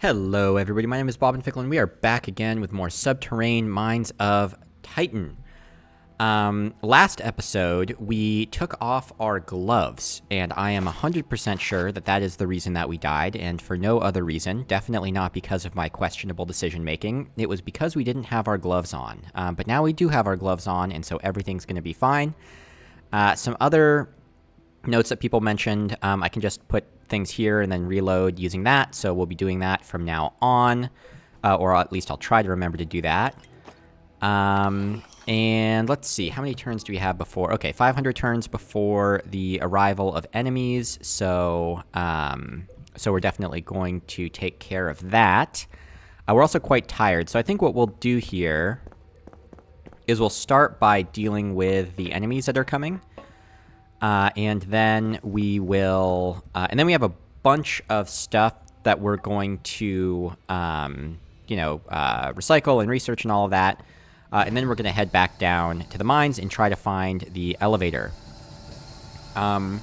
Hello everybody, my name is Bob and Fickle and we are back again with more Subterrain Mines of Titan. Last episode, we took off our gloves, and I am 100% sure that that is the reason that we died, and for no other reason, definitely not because of my questionable decision-making. It was because we didn't have our gloves on. But now we do have our gloves on, and so everything's going to be fine. Some other notes that people mentioned, I can just put things here and then reload using that, so we'll be doing that from now on, or at least I'll try to remember to do that. And let's see, how many turns do we have before? Okay, 500 turns before the arrival of enemies, so we're definitely going to take care of that. We're also quite tired, so I think what we'll do here is we'll start by dealing with the enemies that are coming. And then we will, and then we have a bunch of stuff that we're going to, recycle and research and all of that. And then we're going to head back down to the mines and try to find the elevator. One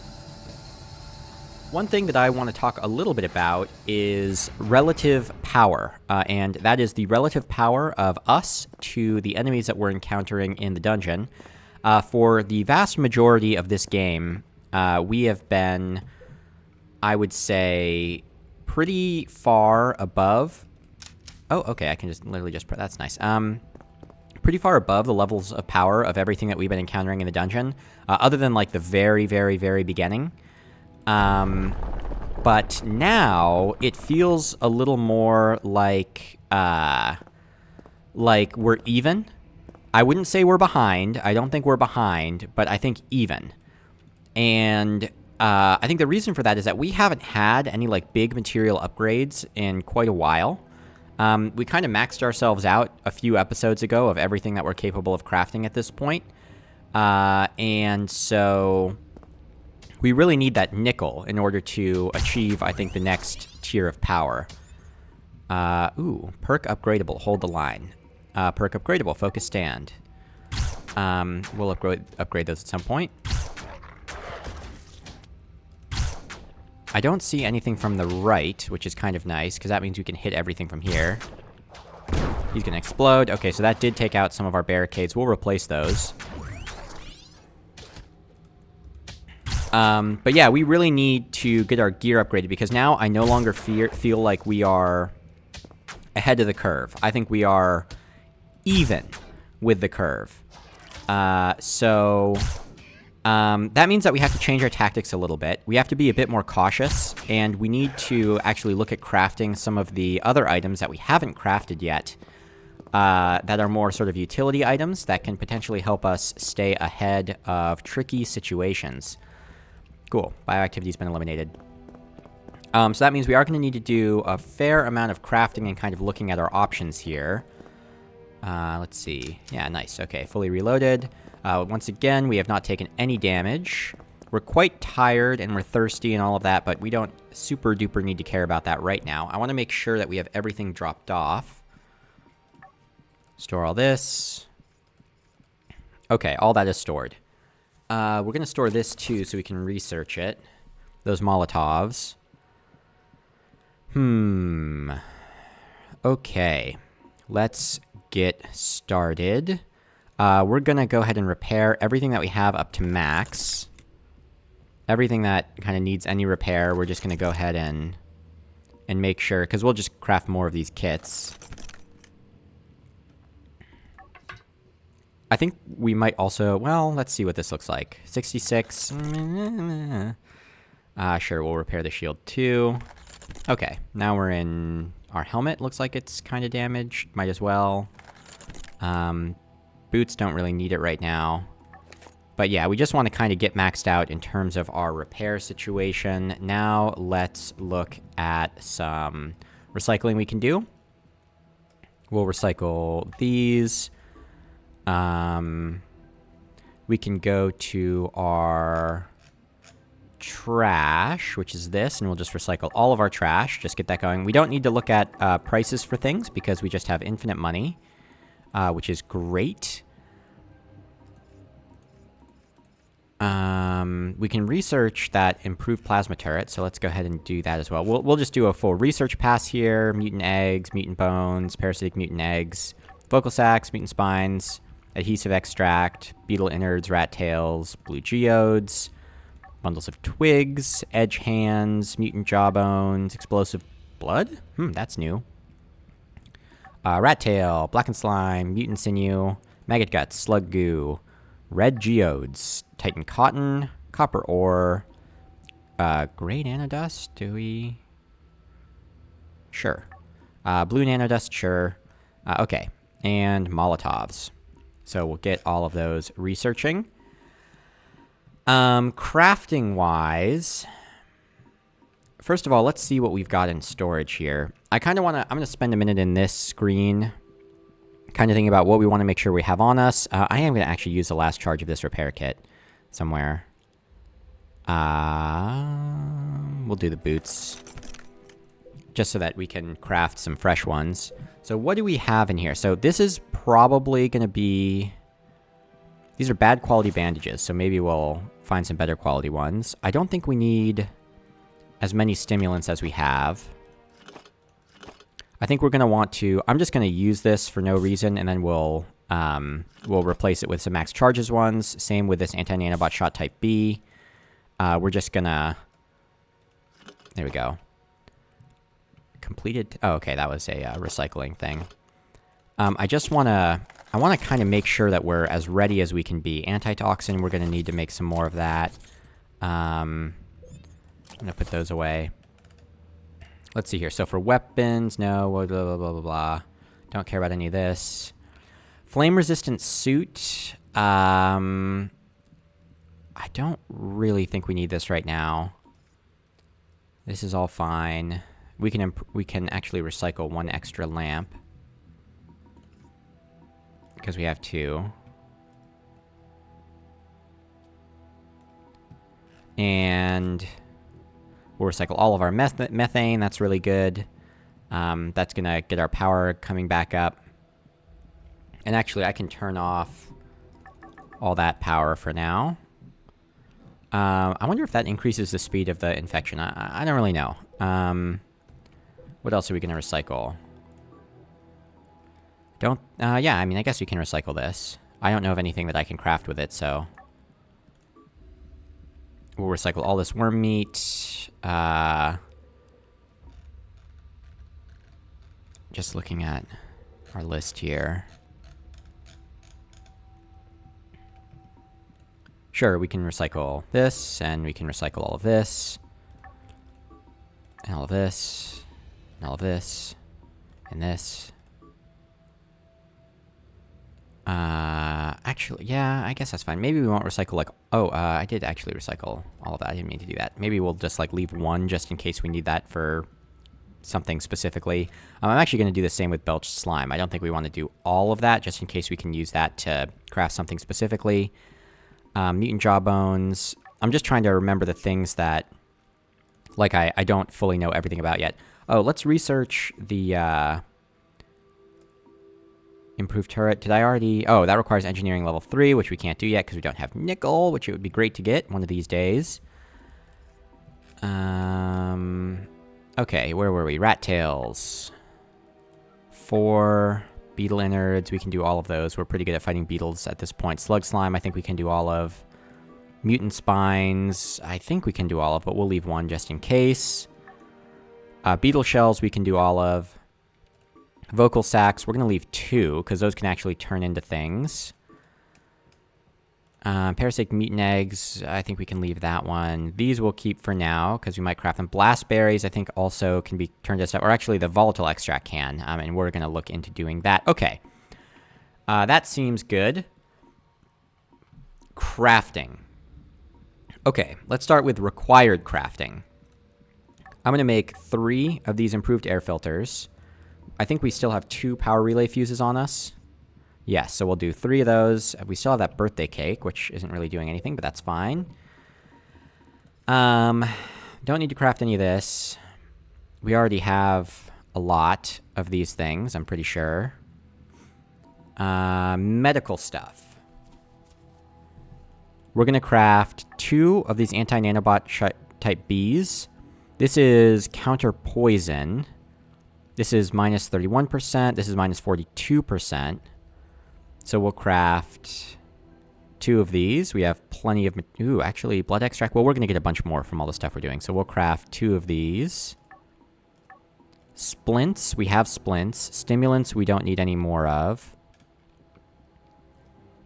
thing that I want to talk a little bit about is relative power. And that is the relative power of us to the enemies that we're encountering in the dungeon. For the vast majority of this game, we have been, I would say, pretty far above. Oh, okay, I can just literally just press. That's nice. Pretty far above the levels of power of everything that we've been encountering in the dungeon, other than like the very, very, very beginning. But now it feels a little more like we're even. I wouldn't say we're behind. I don't think we're behind, but I think even. And I think the reason for that is that we haven't had any like big material upgrades in quite a while. We kind of maxed ourselves out a few episodes ago of everything that we're capable of crafting at this point. And so we really need that nickel in order to achieve, I think, the next tier of power. Perk upgradable. Hold the line. Perk upgradable. Focus stand. We'll upgrade those at some point. I don't see anything from the right, which is kind of nice, because that means we can hit everything from here. He's going to explode. Okay, so that did take out some of our barricades. We'll replace those. But yeah, we really need to get our gear upgraded, because now I no longer feel like we are ahead of the curve. I think we are even with the curve. That means that we have to change our tactics a little bit. We have to be a bit more cautious, and we need to actually look at crafting some of the other items that we haven't crafted yet, that are more sort of utility items that can potentially help us stay ahead of tricky situations. Cool. Bioactivity's been eliminated. So that means we are going to need to do a fair amount of crafting and kind of looking at our options here. Let's see. Yeah, nice. Okay, fully reloaded. Once again, we have not taken any damage. We're quite tired and we're thirsty and all of that, but we don't super duper need to care about that right now. I want to make sure that we have everything dropped off. Store all this. Okay, all that is stored. We're going to store this too so we can research it. Those Molotovs. Okay. Let's get started. We're going to go ahead and repair everything that we have up to max. Everything that kind of needs any repair, we're just going to go ahead and make sure, because we'll just craft more of these kits. I think we might also, well, let's see what this looks like. 66. Sure, we'll repair the shield too. Okay, now we're in our helmet. Looks like it's kind of damaged. Might as well. Boots don't really need it right now. But yeah, we just want to kind of get maxed out in terms of our repair situation. Now let's look at some recycling we can do. We'll recycle these. We can go to our trash, which is this, and we'll just recycle all of our trash. Just get that going. We don't need to look at prices for things because we just have infinite money. Which is great. We can research that improved plasma turret, so let's go ahead and do that as well. We'll just do a full research pass here. Mutant eggs, mutant bones, parasitic mutant eggs, vocal sacs, mutant spines, adhesive extract, beetle innards, rat tails, blue geodes, bundles of twigs, edge hands, mutant jawbones, explosive blood? That's new. Rat tail, blackened slime, mutant sinew, maggot guts, slug goo, red geodes, titan cotton, copper ore, gray nanodust, do we? Sure. Blue nanodust, sure. Okay, and Molotovs. So we'll get all of those researching. Crafting-wise, first of all, let's see what we've got in storage here. I kind of want to, I'm going to spend a minute in this screen kind of thinking about what we want to make sure we have on us. I am going to actually use the last charge of this repair kit somewhere. We'll do the boots, just so that we can craft some fresh ones. So what do we have in here? So this is probably going to be... These are bad quality bandages, so maybe we'll find some better quality ones. I don't think we need as many stimulants as we have. I think we're going to want to... I'm just going to use this for no reason, and then we'll replace it with some max charges ones. Same with this anti-nanobot shot type B. We're just going to... There we go. Completed... Oh, okay, that was a recycling thing. I just want to... I want to kind of make sure that we're as ready as we can be. Antitoxin, we're going to need to make some more of that. I'm going to put those away. Let's see here. So for weapons, no, blah, blah, blah, blah, blah. Don't care about any of this. Flame-resistant suit. I don't really think we need this right now. This is all fine. We can actually recycle one extra lamp, because we have 2. And we'll recycle all of our methane. That's really good. That's going to get our power coming back up. And actually, I can turn off all that power for now. I wonder if that increases the speed of the infection. I don't really know. What else are we going to recycle? Yeah, I mean, I guess we can recycle this. I don't know of anything that I can craft with it, so... We'll recycle all this worm meat. Just looking at our list here. Sure, we can recycle this, and we can recycle all of this. And all of this. And all of this. And this. Actually, yeah, I guess that's fine. Maybe we won't recycle, like... Oh, I did actually recycle all of that. I didn't mean to do that. Maybe we'll just, like, leave one just in case we need that for something specifically. I'm actually going to do the same with belched slime. I don't think we want to do all of that, just in case we can use that to craft something specifically. Mutant jawbones. I'm just trying to remember the things that, like, I don't fully know everything about yet. Oh, let's research the, improved turret. Did I already... Oh, that requires engineering level 3, which we can't do yet because we don't have nickel, which it would be great to get one of these days. Okay, where were we? Rat tails. 4 beetle innards. We can do all of those. We're pretty good at fighting beetles at this point. Slug slime, I think we can do all of. Mutant spines, I think we can do all of, but we'll leave one just in case. Beetle shells, we can do all of. Vocal sacs, we're going to leave 2, because those can actually turn into things. Parasitic mutant eggs, I think we can leave that one. These we'll keep for now, because we might craft them. Blast berries, I think, also can be turned into stuff. Or actually, the volatile extract can, and we're going to look into doing that. Okay. That seems good. Crafting. Okay, let's start with required crafting. I'm going to make 3 of these improved air filters. I think we still have 2 power relay fuses on us. Yes, so we'll do 3 of those. We still have that birthday cake, which isn't really doing anything, but that's fine. Don't need to craft any of this. We already have a lot of these things, I'm pretty sure. Medical stuff. We're going to craft 2 of these anti-nanobot type bees. This is counter poison. This is minus 31%. This is minus 42%. So we'll craft 2 of these. We have plenty of... Ooh, actually, blood extract. Well, we're going to get a bunch more from all the stuff we're doing. So we'll craft 2 of these. Splints. We have splints. Stimulants we don't need any more of.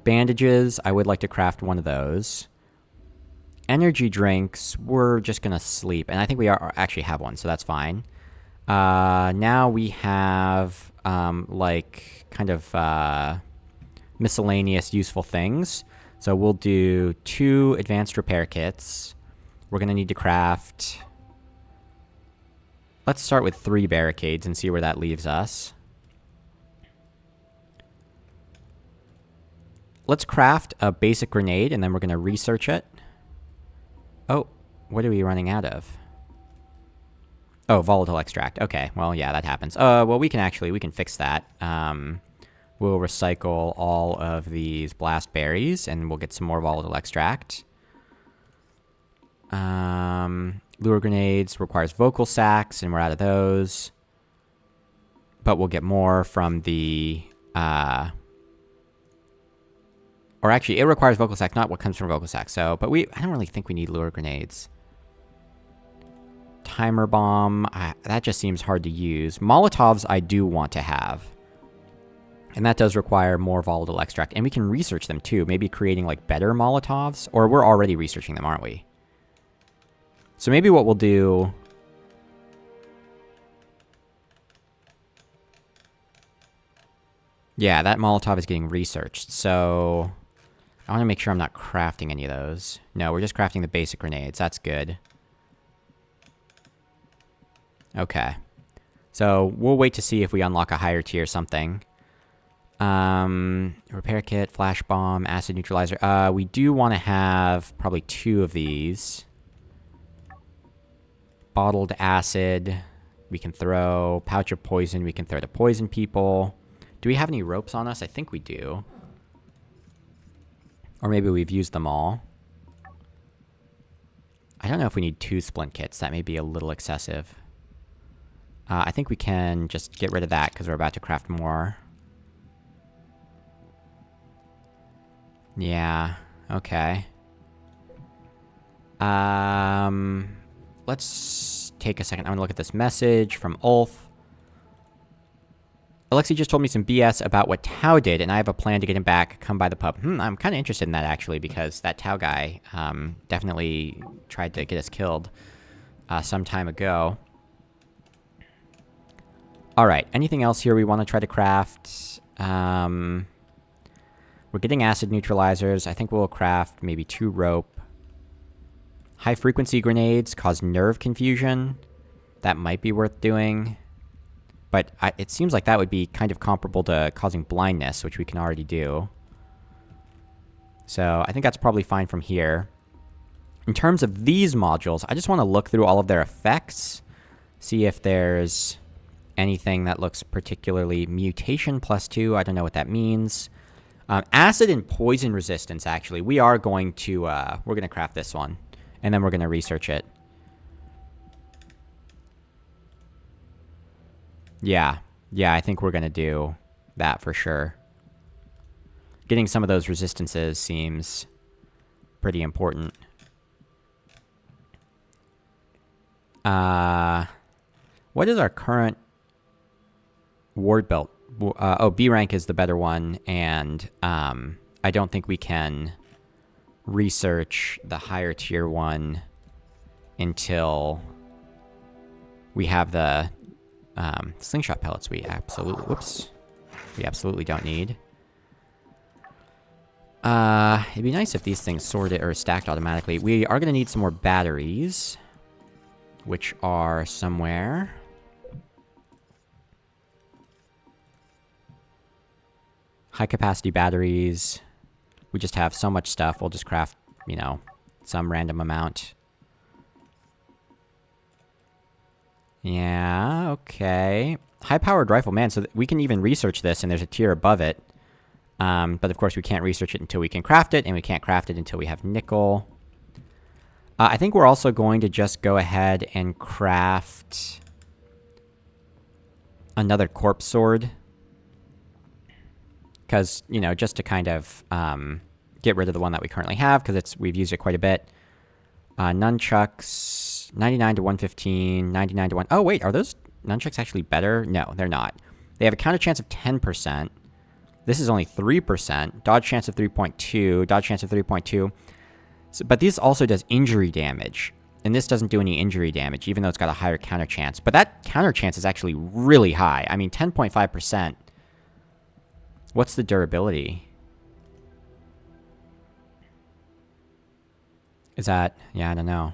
Bandages. I would like to craft 1 of those. Energy drinks. We're just going to sleep. And I think we actually have 1, so that's fine. Now we have, like, kind of, miscellaneous useful things. So we'll do 2 advanced repair kits. We're going to need to craft... Let's start with 3 barricades and see where that leaves us. Let's craft a basic grenade, and then we're going to research it. Oh, what are we running out of? Oh, volatile extract. Okay, well, yeah, that happens. Well, we can fix that. We'll recycle all of these blast berries, and we'll get some more volatile extract. Lure grenades requires vocal sacs, and we're out of those. But we'll get more from the... Or actually, it requires vocal sacs, not what comes from vocal sacs. So, but I don't really think we need lure grenades. Timer bomb, that just seems hard to use. Molotovs I do want to have. And that does require more volatile extract. And we can research them too, maybe creating like better Molotovs. Or we're already researching them, aren't we? So maybe what we'll do... Yeah, that Molotov is getting researched, so... I want to make sure I'm not crafting any of those. No, we're just crafting the basic grenades. That's good. Okay. So, we'll wait to see if we unlock a higher tier something. Repair kit, flash bomb, acid neutralizer. We do want to have probably 2 of these. Bottled acid. We can throw. Pouch of poison. We can throw to poison people. Do we have any ropes on us? I think we do. Or maybe we've used them all. I don't know if we need 2 splint kits. That may be a little excessive. I think we can just get rid of that because we're about to craft more. Yeah, okay. Let's take a second. I'm going to look at this message from Ulf. Alexei just told me some BS about what Tao did, and I have a plan to get him back. Come by the pub. I'm kind of interested in that, actually, because that Tao guy definitely tried to get us killed some time ago. Alright, anything else here we want to try to craft? We're getting acid neutralizers. I think we'll craft maybe 2 rope. High-frequency grenades cause nerve confusion. That might be worth doing. But it seems like that would be kind of comparable to causing blindness, which we can already do. So I think that's probably fine from here. In terms of these modules, I just want to look through all of their effects. See if there's anything that looks particularly mutation +2. I don't know what that means. Acid and poison resistance, actually. We are going to, we're going to craft this one. And then we're going to research it. Yeah, I think we're going to do that for sure. Getting some of those resistances seems pretty important. What is our current ward belt? Oh, B rank is the better one, and I don't think we can research the higher tier one until we have the slingshot pellets we absolutely don't need. It'd be nice if these things sorted or stacked automatically. We are going to need some more batteries, which are somewhere. High capacity batteries. We just have so much stuff. We'll just craft, you know, some random amount. Yeah, okay. High-powered rifle. Man, so we can even research this, and there's a tier above it. But of course we can't research it until we can craft it, and we can't craft it until we have nickel. I think we're also going to just go ahead and craft another corpse sword. Because, you know, just to kind of get rid of the one that we currently have, because we've used it quite a bit. Nunchucks, 99 to 115, 99 to 1... Oh, wait, are those nunchucks actually better? No, they're not. They have a counter chance of 10%. This is only 3%. Dodge chance of 3.2. Dodge chance of 3.2. So, but this also does injury damage. And this doesn't do any injury damage, even though it's got a higher counter chance. But that counter chance is actually really high. I mean, 10.5%. What's the durability? Is that... Yeah, I don't know.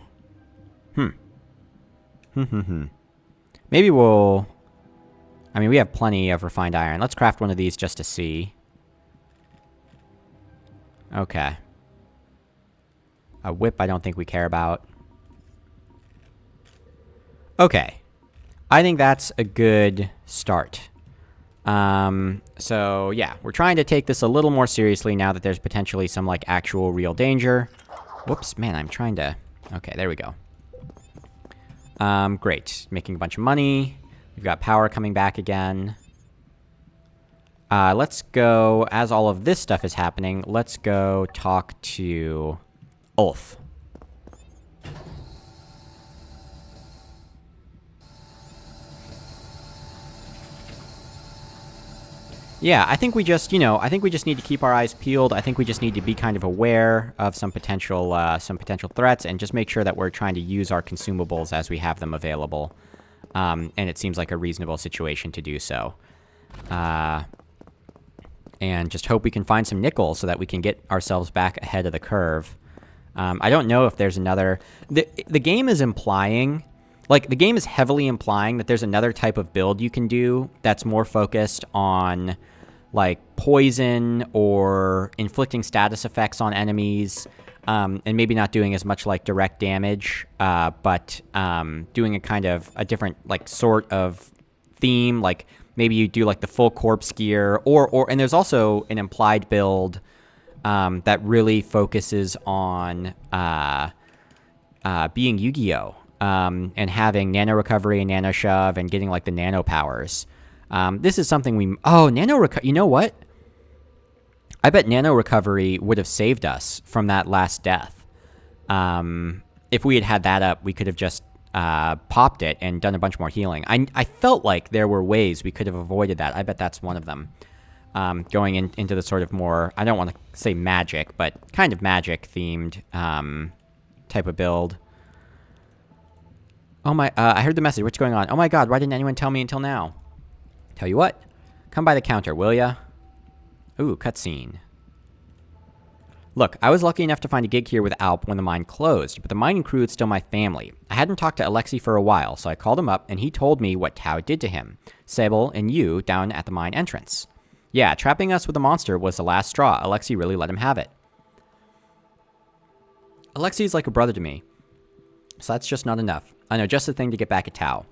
Maybe we'll... I mean, we have plenty of refined iron. Let's craft one of these just to see. Okay. A whip I don't think we care about. Okay. I think that's a good start. So, yeah. We're trying to take this a little more seriously now that there's potentially some, like, actual real danger. Whoops, man, I'm trying to... Okay, there we go. Great. Making a bunch of money. We've got power coming back again. Let's go, as all of this stuff is happening, let's go talk to Ulf. Yeah, I think we just, I think we just need to keep our eyes peeled. I think we just need to be kind of aware of some potential threats and just make sure that we're trying to use our consumables as we have them available. And it seems like a reasonable situation to do so. And just hope we can find some nickel so that we can get ourselves back ahead of the curve. I don't know if there's another... The game is implying... Like, the game is heavily implying that there's another type of build you can do that's more focused on, like, poison or inflicting status effects on enemies, and maybe not doing as much, like, direct damage, but doing a kind of a different, like, sort of theme. Like, maybe you do, like, the full corpse gear, and there's also an implied build that really focuses on being Yu-Gi-Oh! And having nano recovery and nano shove and getting like the nano powers. This is something we... Oh, you know what? I bet nano recovery would have saved us from that last death. If we had had that up, we could have just popped it and done a bunch more healing. I felt like there were ways we could have avoided that. I bet that's one of them. Going into the sort of more... I don't want to say magic, but kind of magic-themed type of build. Oh my, I heard the message. What's going on? Oh my god, why didn't anyone tell me until now? Tell you what. Come by the counter, will ya? Ooh, cutscene. Look, I was lucky enough to find a gig here with Alp when the mine closed, but the mining crew is still my family. I hadn't talked to Alexei for a while, so I called him up, and he told me what Tao did to him. Sable and you down at the mine entrance. Yeah, trapping us with the monster was the last straw. Alexei really let him have it. Alexei's like a brother to me, so that's just not enough. I know just the thing to get back at Tao.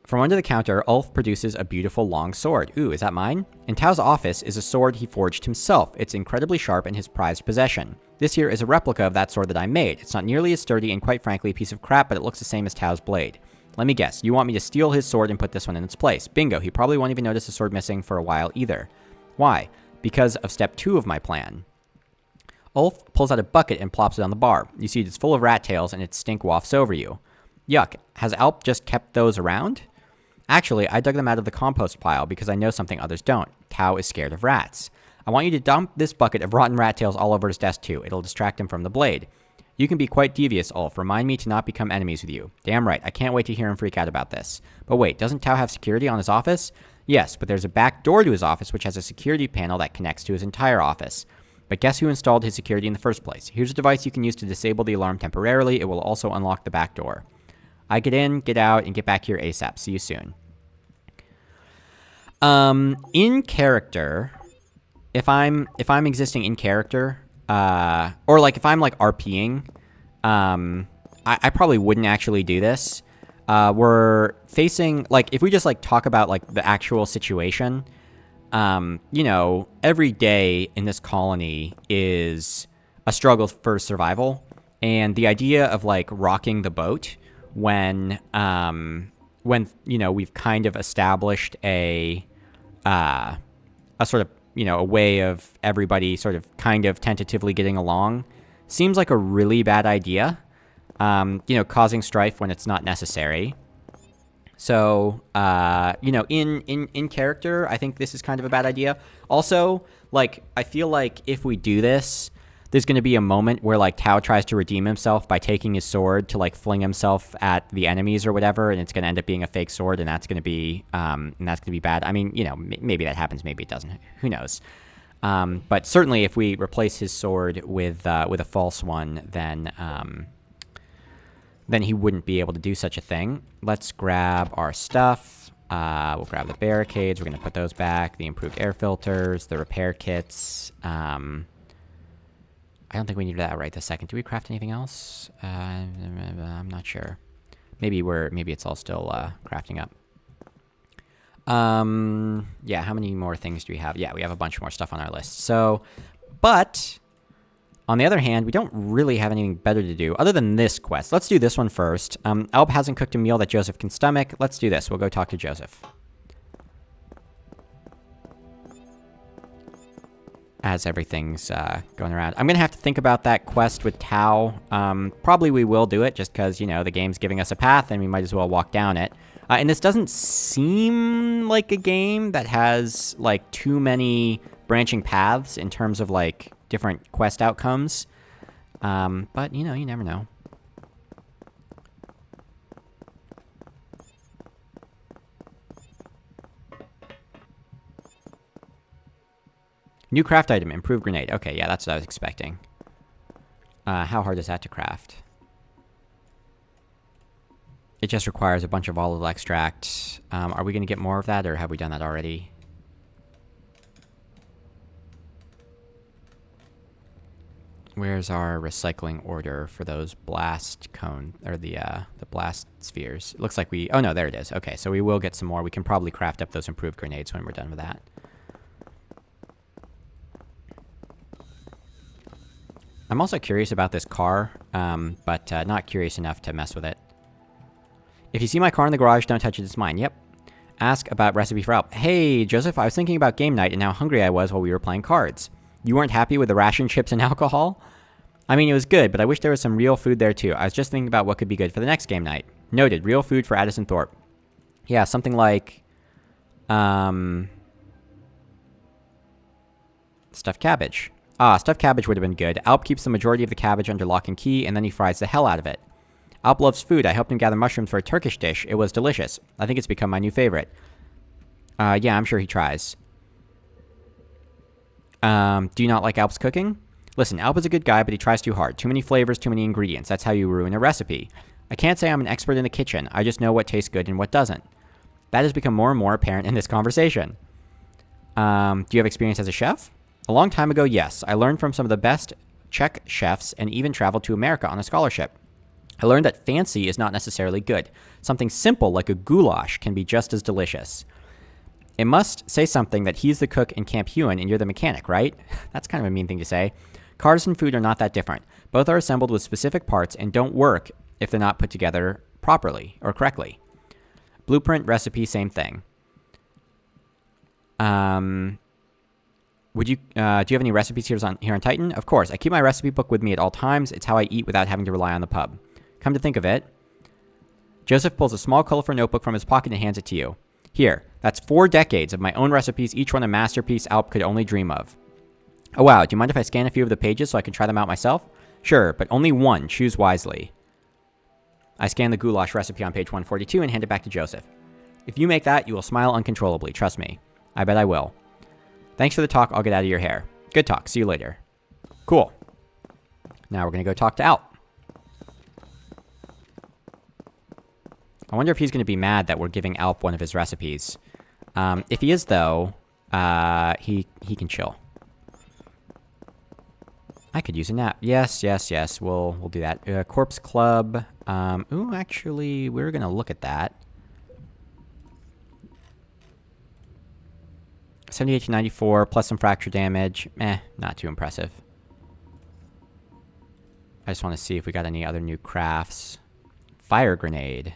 From under the counter, Ulf produces a beautiful long sword. Ooh, is that mine? In Tao's office is a sword he forged himself. It's incredibly sharp and his prized possession. This here is a replica of that sword that I made. It's not nearly as sturdy and quite frankly a piece of crap, but it looks the same as Tao's blade. Let me guess, you want me to steal his sword and put this one in its place. Bingo, he probably won't even notice the sword missing for a while either. Why? Because of step 2 of my plan. Ulf pulls out a bucket and plops it on the bar. You see it's full of rat tails and its stink wafts over you. Yuck, has Alp just kept those around? Actually, I dug them out of the compost pile because I know something others don't. Tao is scared of rats. I want you to dump this bucket of rotten rat tails all over his desk too. It'll distract him from the blade. You can be quite devious, Ulf. Remind me to not become enemies with you. Damn right, I can't wait to hear him freak out about this. But wait, doesn't Tao have security on his office? Yes, but there's a back door to his office which has a security panel that connects to his entire office. But guess who installed his security in the first place? Here's a device you can use to disable the alarm temporarily. It will also unlock the back door. I get in, get out, and get back here ASAP. See you soon. In character, if I'm existing in character, or like if I'm like RPing, I probably wouldn't actually do this. We're facing, like, if we just like talk about like the actual situation, you know, every day in this colony is a struggle for survival. And the idea of, like, rocking the boat when you know, we've kind of established a sort of, you know, a way of everybody sort of kind of tentatively getting along seems like a really bad idea. You know, causing strife when it's not necessary. So, you know, in character, I think this is kind of a bad idea. Also, like, I feel like if we do this, there's going to be a moment where, like, Tao tries to redeem himself by taking his sword to, like, fling himself at the enemies or whatever, and it's going to end up being a fake sword, and that's going to be bad. I mean, you know, maybe that happens, maybe it doesn't. Who knows? But certainly, if we replace his sword with a false one, then he wouldn't be able to do such a thing. Let's grab our stuff. We'll grab the barricades. We're going to put those back. The improved air filters, the repair kits. I don't think we need that right this second. Do we craft anything else? I'm not sure. Maybe it's all still crafting up. Yeah, how many more things do we have? Yeah, we have a bunch more stuff on our list. So, but on the other hand, we don't really have anything better to do other than this quest. Let's do this one first. Alp hasn't cooked a meal that Joseph can stomach. Let's do this. We'll go talk to Joseph. As everything's going around. I'm going to have to think about that quest with Tao. Probably we will do it just because, you know, the game's giving us a path and we might as well walk down it. And this doesn't seem like a game that has, like, too many branching paths in terms of, like, different quest outcomes. But, you know, you never know. New craft item, improved grenade. Okay, yeah, that's what I was expecting. How hard is that to craft? It just requires a bunch of volatile extract. Are we going to get more of that, or have we done that already? Where's our recycling order for those blast cone, or the blast spheres? It looks like we... Oh, no, there it is. Okay, so we will get some more. We can probably craft up those improved grenades when we're done with that. I'm also curious about this car, but not curious enough to mess with it. If you see my car in the garage, don't touch it, it's mine. Yep. Ask about recipe for help. Hey, Joseph, I was thinking about game night and how hungry I was while we were playing cards. You weren't happy with the ration chips and alcohol? I mean, it was good, but I wish there was some real food there too. I was just thinking about what could be good for the next game night. Noted, real food for Addison Thorpe. Yeah, something like... stuffed cabbage. Ah, stuffed cabbage would have been good. Alp keeps the majority of the cabbage under lock and key, and then he fries the hell out of it. Alp loves food. I helped him gather mushrooms for a Turkish dish. It was delicious. I think it's become my new favorite. Yeah, I'm sure he tries. Do you not like Alp's cooking? Listen, Alp is a good guy, but he tries too hard. Too many flavors, too many ingredients. That's how you ruin a recipe. I can't say I'm an expert in the kitchen. I just know what tastes good and what doesn't. That has become more and more apparent in this conversation. Do you have experience as a chef? A long time ago, yes. I learned from some of the best Czech chefs and even traveled to America on a scholarship. I learned that fancy is not necessarily good. Something simple like a goulash can be just as delicious. It must say something that he's the cook in Camp Hewen and you're the mechanic, right? That's kind of a mean thing to say. Cars and food are not that different. Both are assembled with specific parts and don't work if they're not put together properly or correctly. Blueprint, recipe, same thing. Do you have any recipes here on Titan? Of course. I keep my recipe book with me at all times. It's how I eat without having to rely on the pub. Come to think of it, Joseph pulls a small, colorful notebook from his pocket and hands it to you. Here, that's 4 decades of my own recipes, each one a masterpiece Alp could only dream of. Oh wow, do you mind if I scan a few of the pages so I can try them out myself? Sure, but only one. Choose wisely. I scan the goulash recipe on page 142 and hand it back to Joseph. If you make that, you will smile uncontrollably. Trust me. I bet I will. Thanks for the talk. I'll get out of your hair. Good talk. See you later. Cool. Now we're going to go talk to Alp. I wonder if he's going to be mad that we're giving Alp one of his recipes. If he is, though, he can chill. I could use a nap. Yes. We'll do that. Corpse Club. Ooh, actually, we're going to look at that. 78 to 94, plus some fracture damage. Not too impressive. I just want to see if we got any other new crafts. Fire grenade.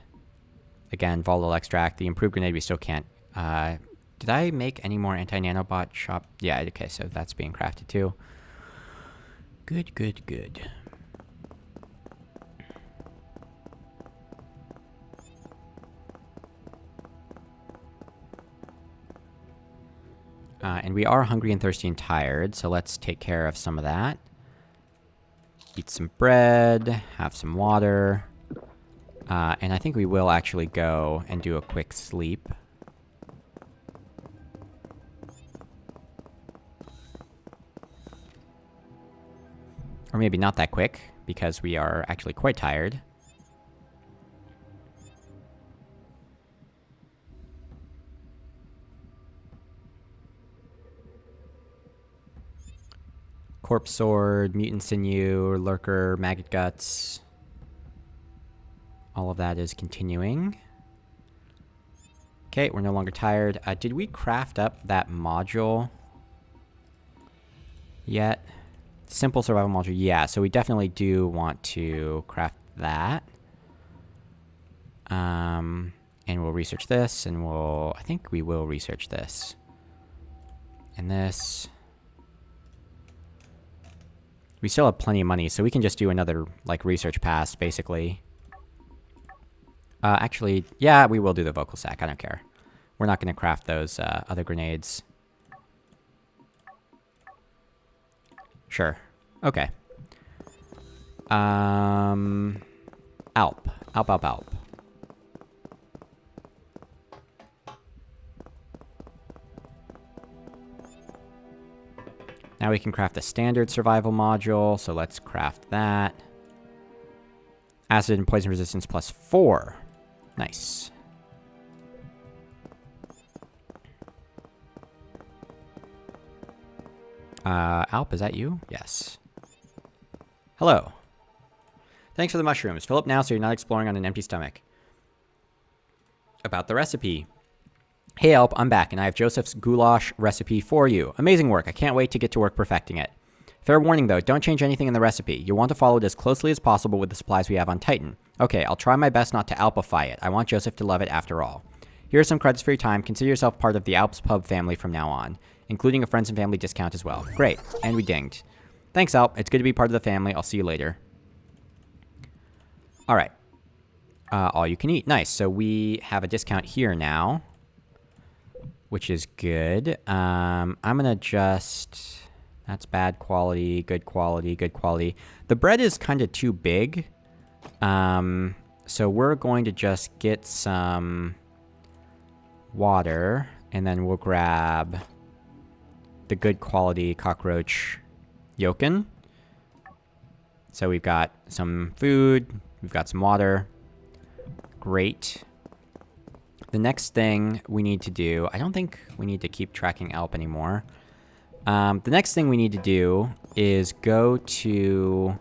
Again, volatile extract. The improved grenade we still can't. Did I make any more anti-nanobot shop? Yeah, okay, so that's being crafted too. Good, good, good. And we are hungry and thirsty and tired, so let's take care of some of that. Eat some bread, have some water. And I think we will actually go and do a quick sleep. Or maybe not that quick, because we are actually quite tired. Corpse sword, mutant sinew, lurker, maggot guts. All of that is continuing. Okay, we're no longer tired. Did we craft up that module yet? Simple survival module, yeah. So we definitely do want to craft that. And we'll research this, and I think we will research this. And this. We still have plenty of money, so we can just do another, like, research pass, basically. Actually, yeah, we will do the vocal sack. I don't care. We're not going to craft those other grenades. Sure. Okay. Alp. Alp. Now we can craft a standard survival module, so let's craft that. Acid and poison resistance +4. Nice. Alp, is that you? Yes. Hello. Thanks for the mushrooms. Fill up now so you're not exploring on an empty stomach. About the recipe. Hey Alp, I'm back, and I have Joseph's goulash recipe for you. Amazing work. I can't wait to get to work perfecting it. Fair warning, though, don't change anything in the recipe. You'll want to follow it as closely as possible with the supplies we have on Titan. Okay, I'll try my best not to Alpify it. I want Joseph to love it after all. Here are some credits for your time. Consider yourself part of the Alps Pub family from now on, including a friends and family discount as well. Great, and we dinged. Thanks, Alp. It's good to be part of the family. I'll see you later. All right. All you can eat. Nice. So we have a discount here now, which is good. I'm going to just... That's bad quality, good quality, good quality. The bread is kind of too big. So we're going to just get some water, and then we'll grab the good quality cockroach yokin. So we've got some food, we've got some water. Great. The next thing we need to do, I don't think we need to keep tracking Alp anymore. The next thing we need to do is go to...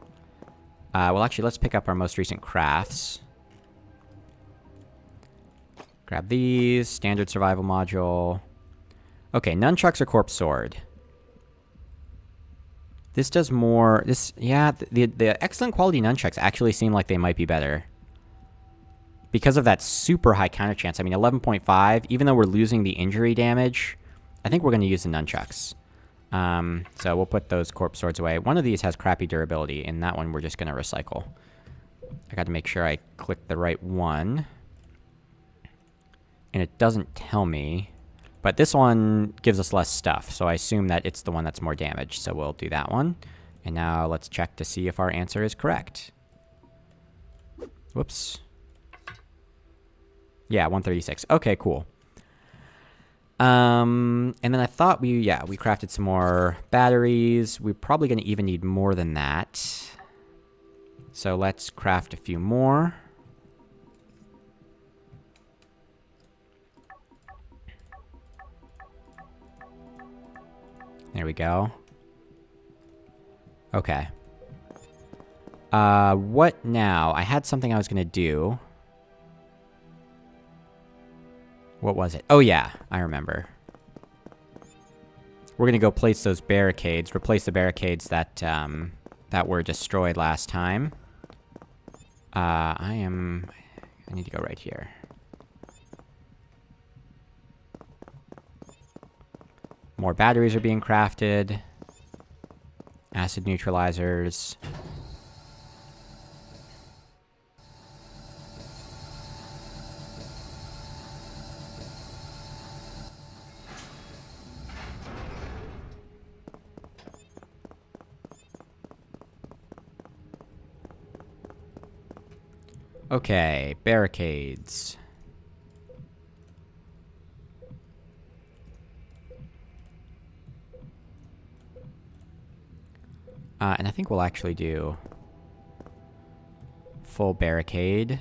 well, actually, let's pick up our most recent crafts. Grab these. Standard survival module. Okay, nunchucks or corpse sword. This does more... Yeah, the excellent quality nunchucks actually seem like they might be better. Because of that super high counter chance. I mean, 11.5, even though we're losing the injury damage, I think we're going to use the nunchucks. So we'll put those corpse swords away. One of these has crappy durability, and that one we're just going to recycle. I got to make sure I click the right one. And it doesn't tell me. But this one gives us less stuff, so I assume that it's the one that's more damaged. So we'll do that one. And now let's check to see if our answer is correct. Whoops. Yeah, 136. Okay, cool. And then I thought we crafted some more batteries. We're probably going to even need more than that. So let's craft a few more. There we go. Okay. What now? I had something I was going to do. What was it? Oh, yeah. I remember. we're gonna go place those barricades, replace the barricades that, that were destroyed last time. I need to go right here. More batteries are being crafted. Acid neutralizers. Okay, barricades. And I think we'll actually do full barricade.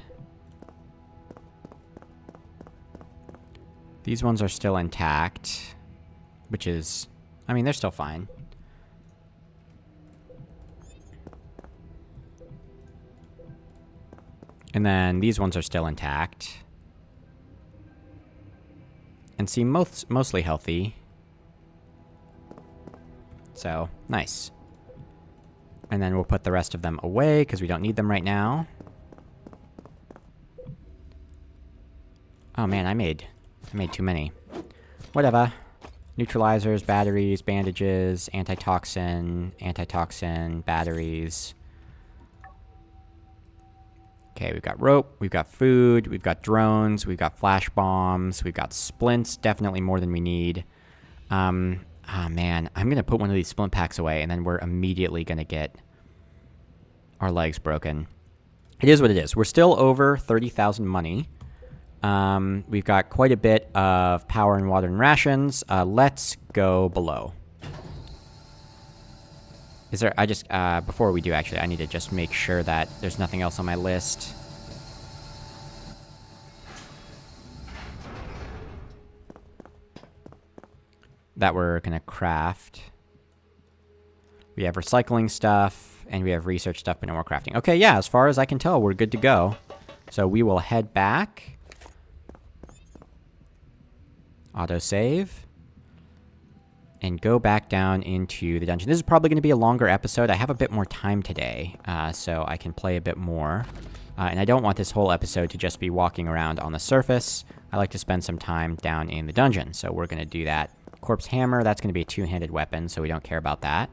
These ones are still intact, which is, I mean, they're still fine. And then these ones are still intact. And seem mostly healthy. So, nice. And then we'll put the rest of them away, because we don't need them right now. Oh man, I made too many. Whatever. Neutralizers, batteries, bandages, antitoxin, batteries. Okay, we've got rope, we've got food, we've got drones, we've got flash bombs, we've got splints, definitely more than we need. Ah, man, I'm gonna put one of these splint packs away, and then we're immediately gonna get our legs broken. It is what it is. We're still over 30,000 money. We've got quite a bit of power and water and rations. Let's go below. Is there, before we do, actually, I need to just make sure that there's nothing else on my list. That we're gonna craft. We have recycling stuff, and we have research stuff, but no more crafting. Okay, yeah, as far as I can tell, we're good to go. So we will head back. Autosave. And go back down into the dungeon. This is probably going to be a longer episode. I have a bit more time today, so I can play a bit more. And I don't want this whole episode to just be walking around on the surface. I like to spend some time down in the dungeon, so we're going to do that. Corpse hammer, that's going to be a two-handed weapon, so we don't care about that.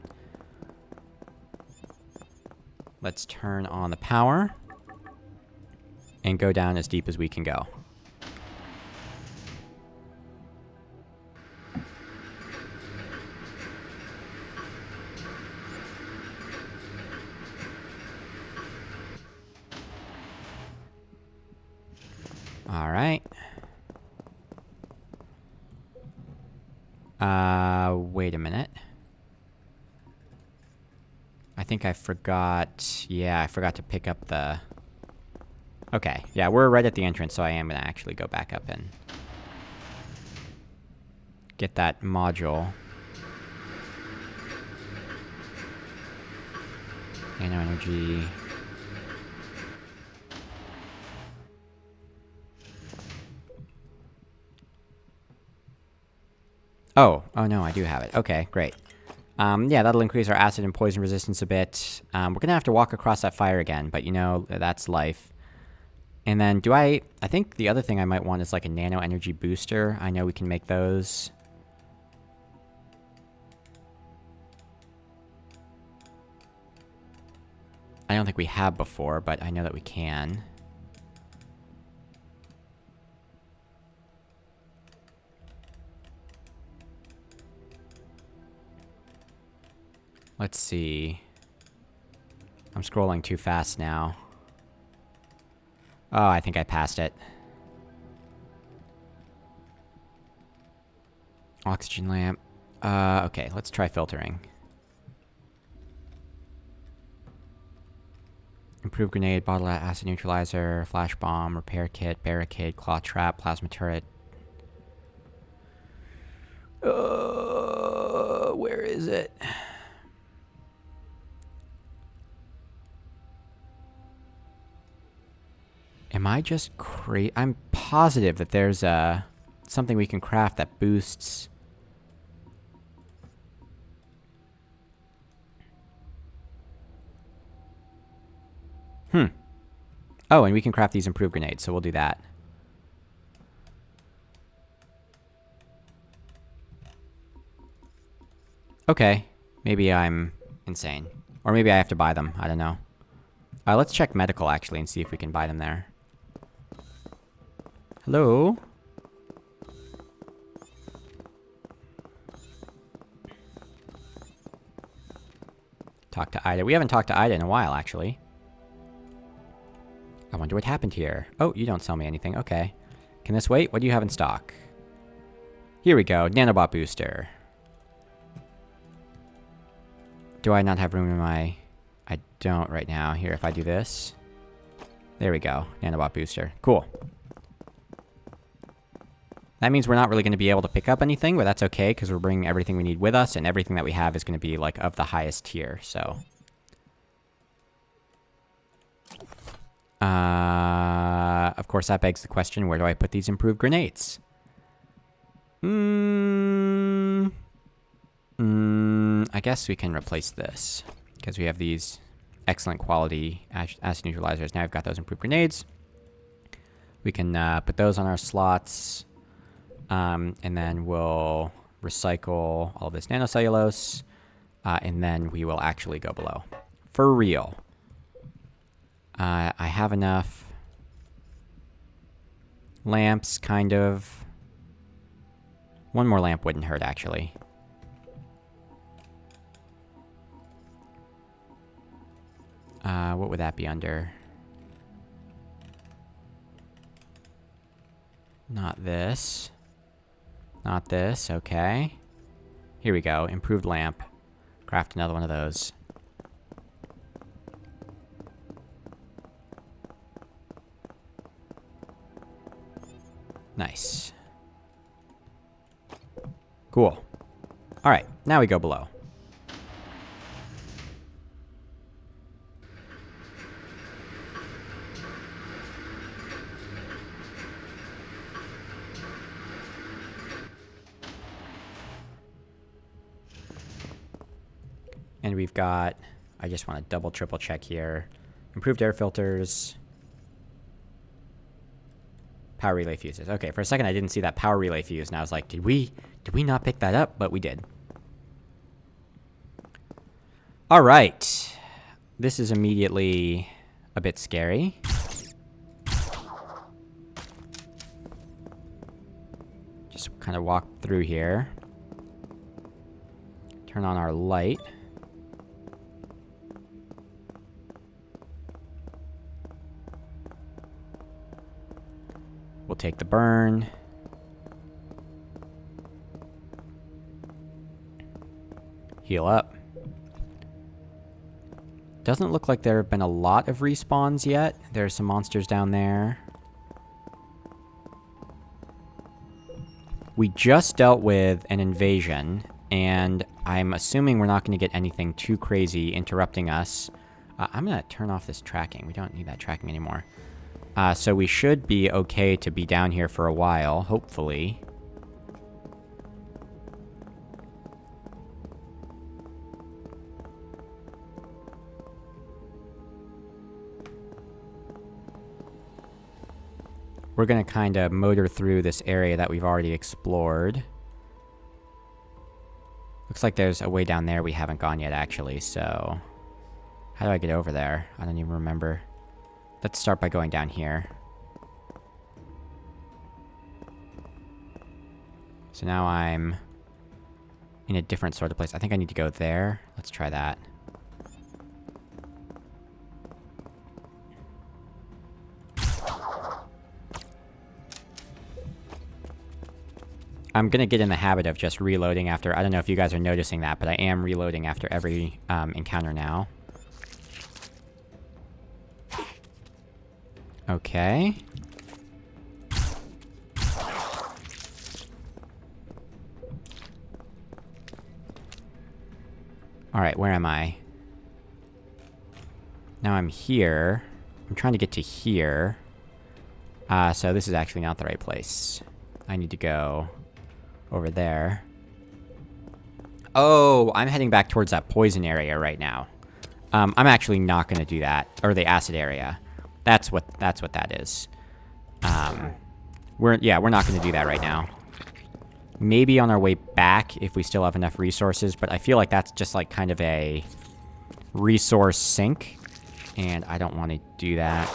Let's turn on the power and go down as deep as we can go. All right. Wait a minute. I think I forgot. Yeah, I forgot to pick up the... Okay, yeah, we're right at the entrance, so I am going to actually go back up and get that module. Nano energy. Oh no, I do have it. Okay, great. Yeah, that'll increase our acid and poison resistance a bit. We're gonna have to walk across that fire again, but you know, that's life. And then I think the other thing I might want is like a nano energy booster. I know we can make those. I don't think we have before, but I know that we can. Let's see. I'm scrolling too fast now. Oh, I think I passed it. Oxygen lamp. Okay, let's try filtering. Improved grenade, bottle acid neutralizer, flash bomb, repair kit, barricade, claw trap, plasma turret. Where is it? Am I just crazy? I'm positive that there's something we can craft that boosts Oh, and we can craft these improved grenades, so we'll do that. Okay. Maybe I'm insane. Or maybe I have to buy them. I don't know. Let's check medical, actually, and see if we can buy them there. Hello? Talk to Ida. We haven't talked to Ida in a while, actually. I wonder what happened here. Oh, you don't sell me anything. Okay. Can this wait? What do you have in stock? Here we go. Nanobot booster. Do I not have room in my... I don't right now. Here, if I do this. There we go. Nanobot booster. Cool. That means we're not really going to be able to pick up anything, but that's okay, because we're bringing everything we need with us, and everything that we have is going to be, like, of the highest tier, so... Of course, that begs the question, where do I put these improved grenades? I guess we can replace this, because we have these excellent quality acid neutralizers. Now we've got those improved grenades. We can put those on our slots, and then we'll recycle all of this nanocellulose, and then we will actually go below. For real. I have enough lamps, kind of. One more lamp wouldn't hurt, actually. What would that be under? Not this. Not this, okay. Here we go, improved lamp. Craft another one of those. Nice. Cool. Alright, now we go below. And we've got... I just want to double, triple check here. Improved air filters. Power relay fuses. Okay, for a second I didn't see that power relay fuse, and I was like, did we not pick that up? But we did. Alright. This is immediately a bit scary. Just kind of walk through here. Turn on our light. We'll take the burn. Heal up. Doesn't look like there have been a lot of respawns yet. There are some monsters down there. We just dealt with an invasion, and I'm assuming we're not going to get anything too crazy interrupting us. I'm going to turn off this tracking. We don't need that tracking anymore. So we should be okay to be down here for a while, hopefully. We're gonna kind of motor through this area that we've already explored. Looks like there's a way down there we haven't gone yet, actually, so... How do I get over there? I don't even remember. Let's start by going down here. So now I'm in a different sort of place. I think I need to go there. Let's try that. I'm gonna get in the habit of just reloading after... I don't know if you guys are noticing that, but I am reloading after every encounter now. Okay. Alright, where am I? Now I'm here. I'm trying to get to here. So this is actually not the right place. I need to go over there. Oh, I'm heading back towards that poison area right now. I'm actually not going to do that. Or the acid area. That's what that is. We're not going to do that right now. Maybe on our way back if we still have enough resources, but I feel like that's just like kind of a resource sink, and I don't want to do that.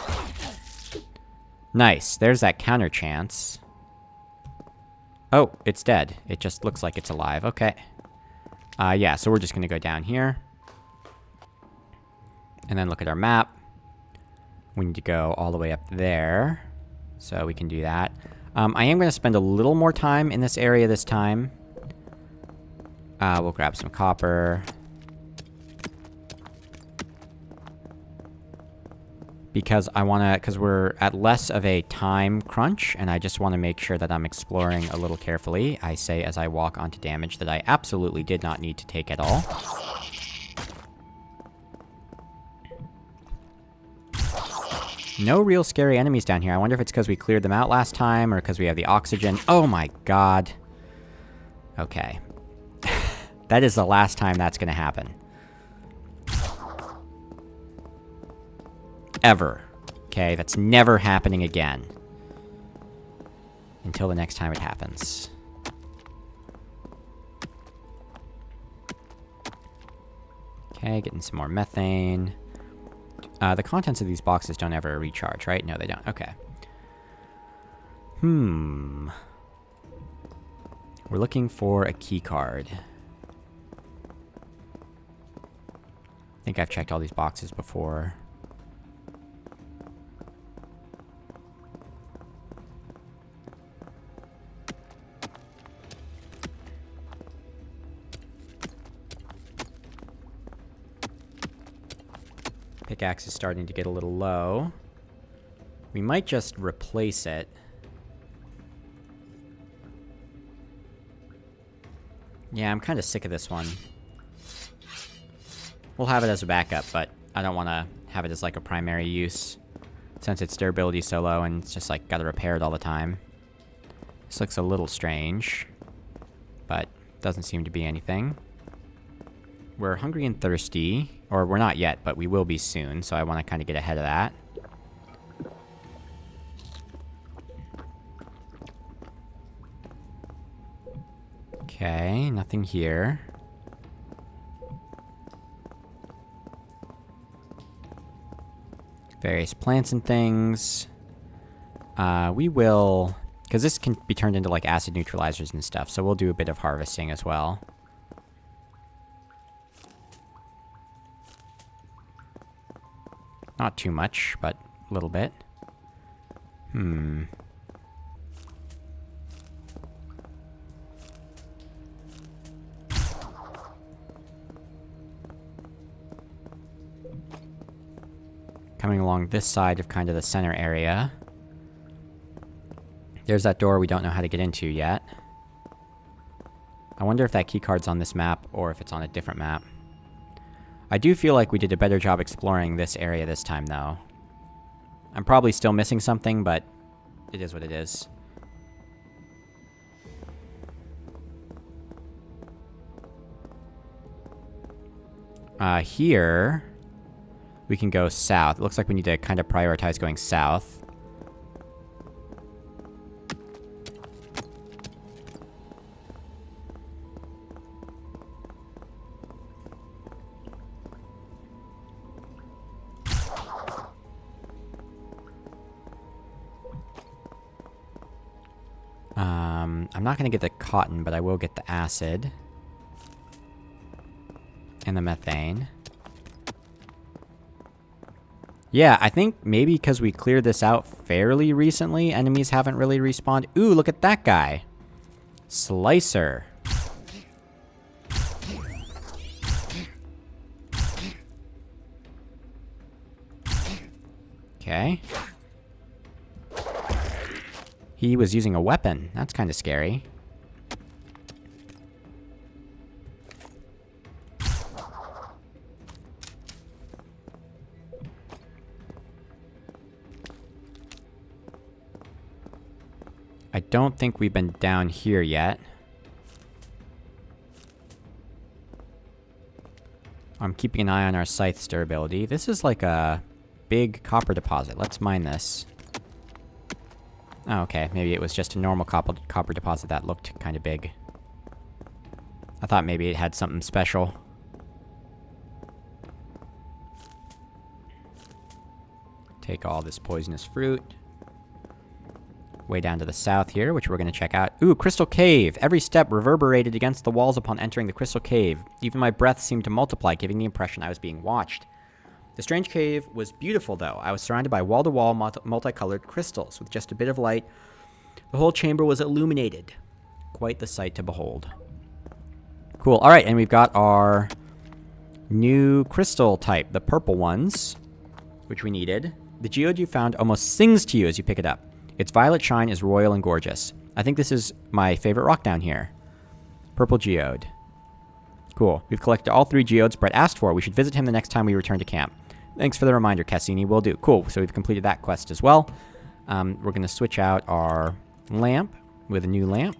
Nice. There's that counter chance. Oh, it's dead. It just looks like it's alive. Okay. Yeah, so we're just going to go down here. And then look at our map. We need to go all the way up there. So we can do that. I am going to spend a little more time in this area this time. We'll grab some copper. Because we're at less of a time crunch, and I just want to make sure that I'm exploring a little carefully. I say as I walk onto damage that I absolutely did not need to take at all. No real scary enemies down here. I wonder if it's because we cleared them out last time, or because we have the oxygen. Oh my god. Okay. That is the last time that's going to happen. Ever. Okay, that's never happening again. Until the next time it happens. Okay, getting some more methane. The contents of these boxes don't ever recharge, right? No, they don't. Okay. We're looking for a key card. I think I've checked all these boxes before. Pickaxe is starting to get a little low. We might just replace it. Yeah, I'm kind of sick of this one. We'll have it as a backup, but I don't want to have it as like a primary use, since its durability is so low and it's just like gotta repair it all the time. This looks a little strange, but doesn't seem to be anything. We're hungry and thirsty. Or we're not yet, but we will be soon, so I want to kind of get ahead of that. Okay, nothing here. Various plants and things. We will... Because this can be turned into, like, acid neutralizers and stuff, so we'll do a bit of harvesting as well. Not too much, but a little bit. Coming along this side of kind of the center area. There's that door we don't know how to get into yet. I wonder if that keycard's on this map or if it's on a different map. I do feel like we did a better job exploring this area this time, though. I'm probably still missing something, but it is what it is. Here, we can go south. It looks like we need to kind of prioritize going south. I'm not going to get the cotton, but I will get the acid. And the methane. Yeah, I think maybe because we cleared this out fairly recently, enemies haven't really respawned. Ooh, look at that guy. Slicer. Okay. He was using a weapon. That's kind of scary. I don't think we've been down here yet. I'm keeping an eye on our scythe's durability. This is like a big copper deposit. Let's mine this. Oh, okay. Maybe it was just a normal copper deposit that looked kind of big. I thought maybe it had something special. Take all this poisonous fruit. Way down to the south here, which we're going to check out. Ooh, Crystal Cave! Every step reverberated against the walls upon entering the Crystal Cave. Even my breath seemed to multiply, giving the impression I was being watched. The strange cave was beautiful, though. I was surrounded by wall-to-wall multicolored crystals. With just a bit of light, the whole chamber was illuminated. Quite the sight to behold. Cool. All right, and we've got our new crystal type, the purple ones, which we needed. The geode you found almost sings to you as you pick it up. Its violet shine is royal and gorgeous. I think this is my favorite rock down here. Purple geode. Cool. We've collected all 3 geodes Brett asked for. We should visit him the next time we return to camp. Thanks for the reminder, Cassini. Will do. Cool. So we've completed that quest as well. We're going to switch out our lamp with a new lamp.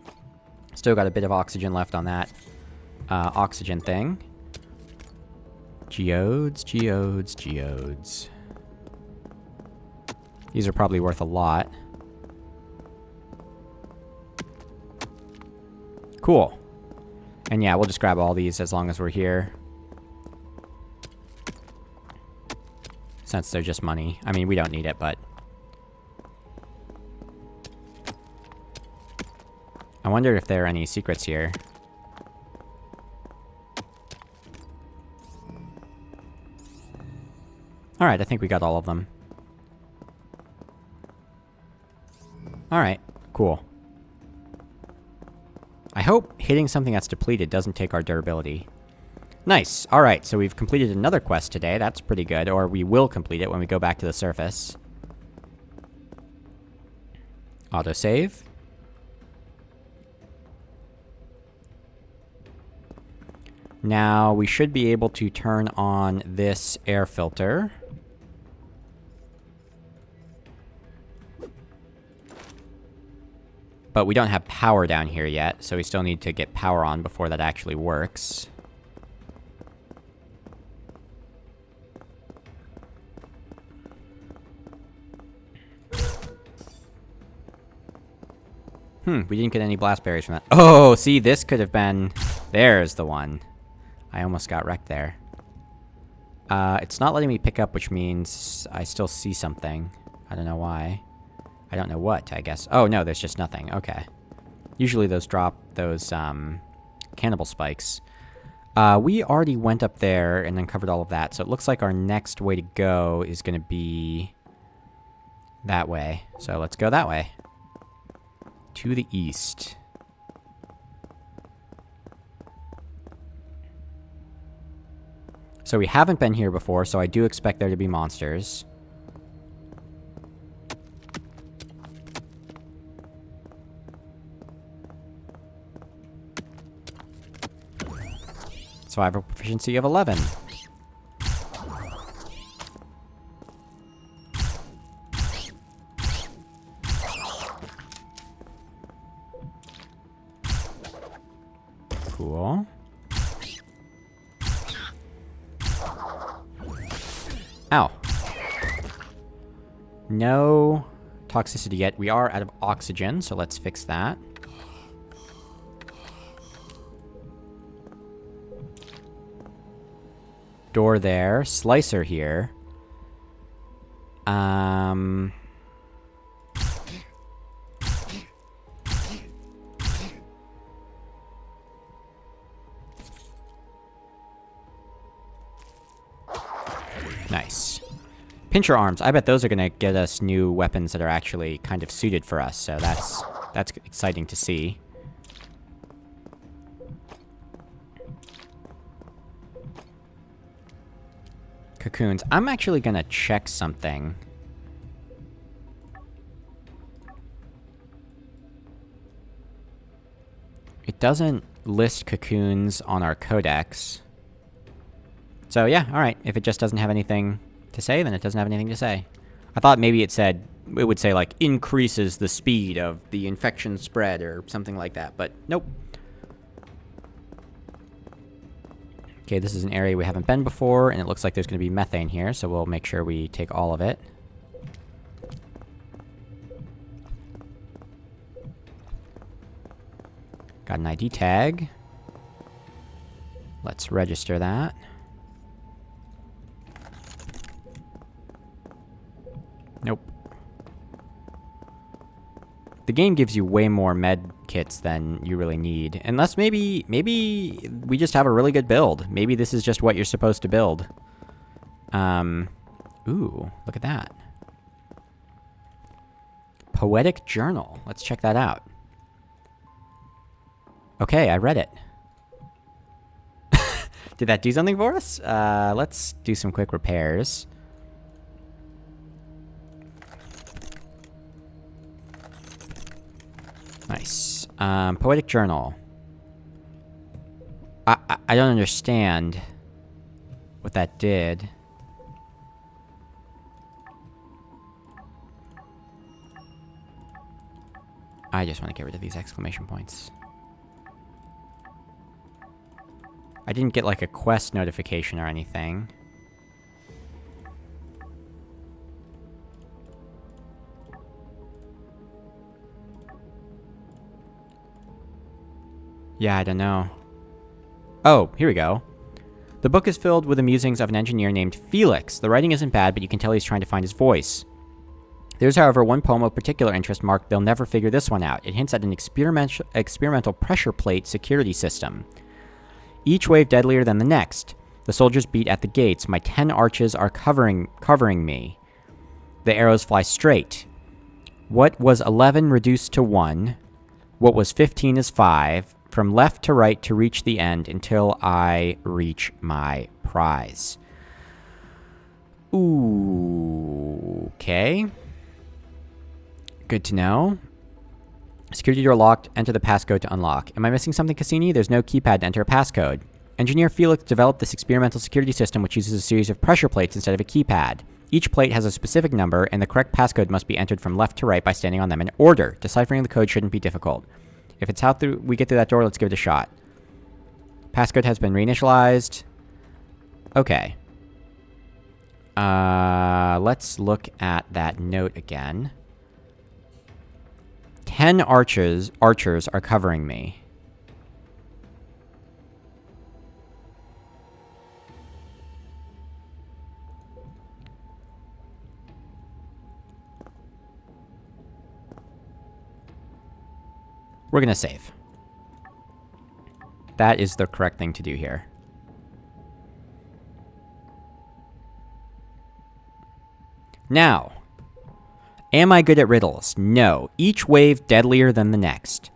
Still got a bit of oxygen left on that oxygen thing. Geodes, geodes, geodes. These are probably worth a lot. Cool. And yeah, we'll just grab all these as long as we're here. Since they're just money. I mean, we don't need it, but... I wonder if there are any secrets here. Alright, I think we got all of them. Alright, cool. I hope hitting something that's depleted doesn't take our durability. Nice. Alright, so we've completed another quest today. That's pretty good. Or we will complete it when we go back to the surface. Autosave. Now, we should be able to turn on this air filter. But we don't have power down here yet, so we still need to get power on before that actually works. We didn't get any blast berries from that. Oh, see, this could have been... There's the one. I almost got wrecked there. It's not letting me pick up, which means I still see something. I don't know why. I don't know what, I guess. Oh, no, there's just nothing. Okay. Usually those drop those, cannibal spikes. We already went up there and then covered all of that, so it looks like our next way to go is gonna be that way. So let's go that way. To the east. So we haven't been here before, so I do expect there to be monsters. So I have a proficiency of 11. Cool. Ow. No toxicity yet. We are out of oxygen, so let's fix that. Door there. Slicer here. Nice. Pincher arms. I bet those are gonna get us new weapons that are actually kind of suited for us, so that's exciting to see. Cocoons. I'm actually gonna check something. It doesn't list cocoons on our codex. So yeah, alright. If it just doesn't have anything to say, then it doesn't have anything to say. I thought maybe it would say, like, increases the speed of the infection spread or something like that, but nope. Okay, this is an area we haven't been before, and it looks like there's going to be methane here, so we'll make sure we take all of it. Got an ID tag. Let's register that. Nope. The game gives you way more med kits than you really need. Unless maybe we just have a really good build. Maybe this is just what you're supposed to build. Ooh, look at that. Poetic Journal. Let's check that out. Okay, I read it. Did that do something for us? Let's do some quick repairs. Nice. Poetic Journal. I don't understand what that did. I just want to get rid of these exclamation points. I didn't get, like, a quest notification or anything. Yeah, I don't know. Oh, here we go. The book is filled with the musings of an engineer named Felix. The writing isn't bad, but you can tell he's trying to find his voice. There's, however, one poem of particular interest marked "They'll never figure this one out." It hints at an experimental pressure plate security system. Each wave deadlier than the next. The soldiers beat at the gates. My 10 arches are covering me. The arrows fly straight. What was 11 reduced to 1? What was 15 is 5. From left to right to reach the end until I reach my prize. Ooh, okay. Good to know. Security door locked. Enter the passcode to unlock. Am I missing something, Cassini? There's no keypad to enter a passcode. Engineer Felix developed this experimental security system which uses a series of pressure plates instead of a keypad. Each plate has a specific number, and the correct passcode must be entered from left to right by standing on them in order. Deciphering the code shouldn't be difficult. If it's how we get through that door, let's give it a shot. Passcode has been reinitialized. Okay. Let's look at that note again. 10 archers are covering me. We're gonna save. That is the correct thing to do here. Now, am I good at riddles? No. Each wave deadlier than the next.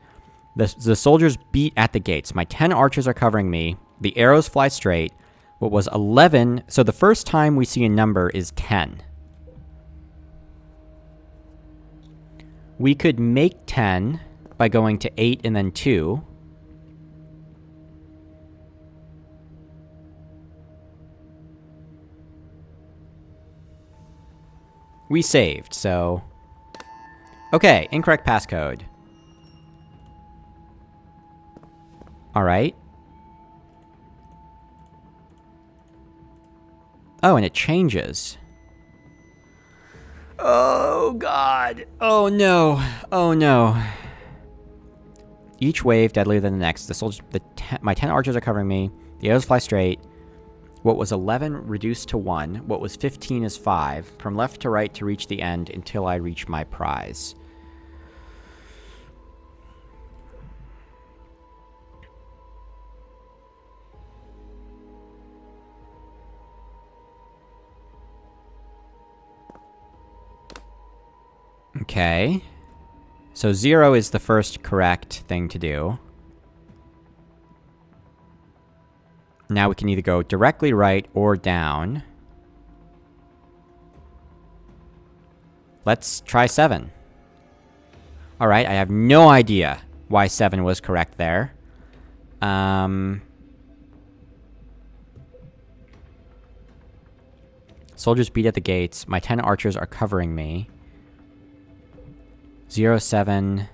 The soldiers beat at the gates. My 10 archers are covering me. The arrows fly straight. What was 11? So the first time we see a number is 10. We could make 10 by going to 8 and then 2. We saved, so... Okay, incorrect passcode. Alright. Oh, and it changes. Oh, God. Oh, no. Oh, no. Each wave deadlier than the next. The soldiers, my 10 archers are covering me. The arrows fly straight. What was 11 reduced to 1. What was 15 is 5. From left to right to reach the end until I reach my prize. Okay. So 0 is the first correct thing to do. Now we can either go directly right or down. Let's try 7. Alright, I have no idea why 7 was correct there. Soldiers beat at the gates. My 10 archers are covering me. 0, 7...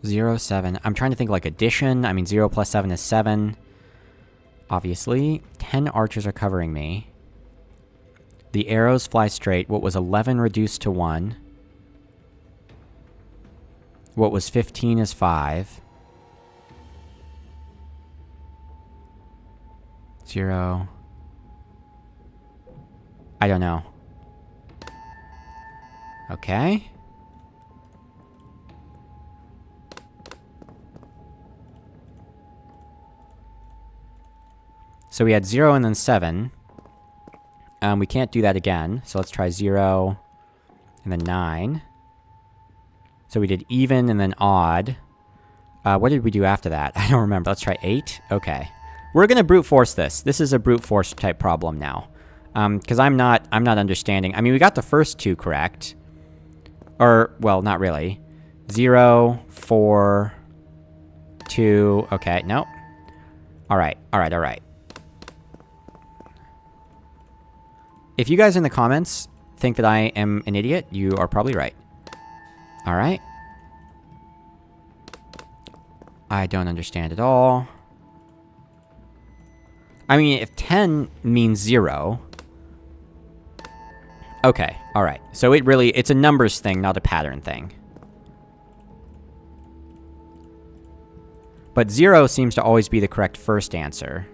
0, 7. I'm trying to think like addition. I mean, 0 plus 7 is 7. Obviously. 10 archers are covering me. The arrows fly straight. What was 11 reduced to 1? What was 15 is 5. 0. I don't know. Okay. So we had 0 and then 7. We can't do that again, so let's try 0 and then 9. So we did even and then odd. What did we do after that? I don't remember. Let's try 8. Okay. We're gonna brute force this. This is a brute force type problem now. Because I'm not understanding. I mean, we got the first 2 correct. Or, well, not really. 0, 4, 2. Okay, nope. Alright. If you guys in the comments think that I am an idiot, you are probably right. Alright. I don't understand at all. I mean, if 10 means 0... Okay, alright. So it's a numbers thing, not a pattern thing. But 0 seems to always be the correct first answer.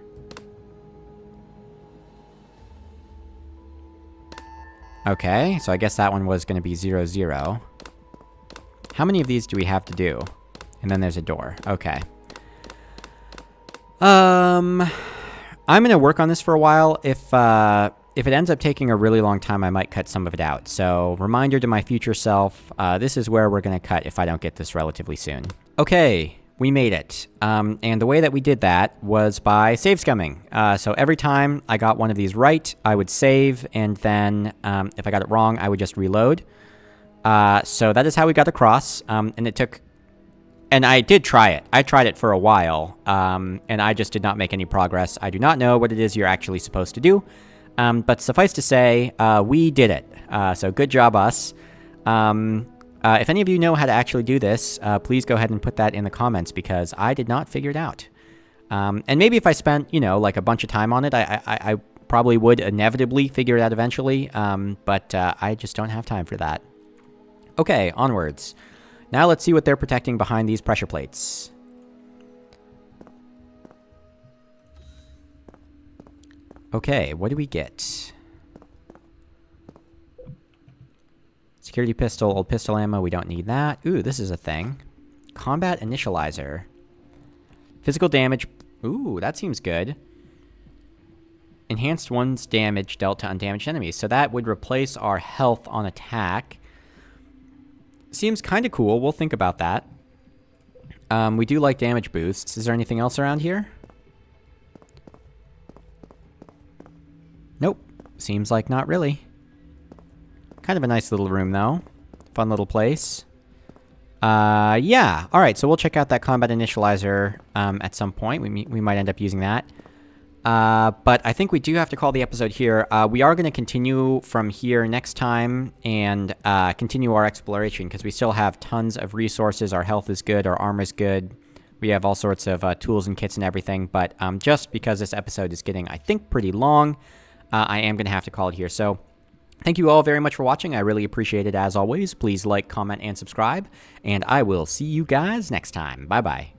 Okay, so I guess that one was going to be 0, 0. How many of these do we have to do? And then there's a door. Okay. I'm going to work on this for a while. If it ends up taking a really long time, I might cut some of it out. So, reminder to my future self, this is where we're going to cut if I don't get this relatively soon. Okay, we made it. And the way that we did that was by save scumming. So every time I got one of these right, I would save, and then if I got it wrong, I would just reload. So that is how we got across, and it took... And I did try it. I tried it for a while, and I just did not make any progress. I do not know what it is you're actually supposed to do. But suffice to say, we did it. So good job, us. If any of you know how to actually do this, please go ahead and put that in the comments, because I did not figure it out. And maybe if I spent, like a bunch of time on it, I probably would inevitably figure it out eventually, but I just don't have time for that. Okay, onwards. Now let's see what they're protecting behind these pressure plates. Okay, what do we get? Security pistol, old pistol ammo, we don't need that. Ooh, this is a thing. Combat initializer. Physical damage. Ooh, that seems good. Enhanced one's damage dealt to undamaged enemies. So that would replace our health on attack. Seems kind of cool. We'll think about that. We do like damage boosts. Is there anything else around here? Nope. Seems like not really. Kind of a nice little room, though. Fun little place. Yeah. Alright, so we'll check out that combat initializer at some point. We might end up using that. But I think we do have to call the episode here. We are going to continue from here next time and continue our exploration, because we still have tons of resources. Our health is good, our armor's good. We have all sorts of tools and kits and everything, but just because this episode is getting, I think, pretty long, I am going to have to call it here. So thank you all very much for watching. I really appreciate it as always. Please like, comment, and subscribe, and I will see you guys next time. Bye-bye.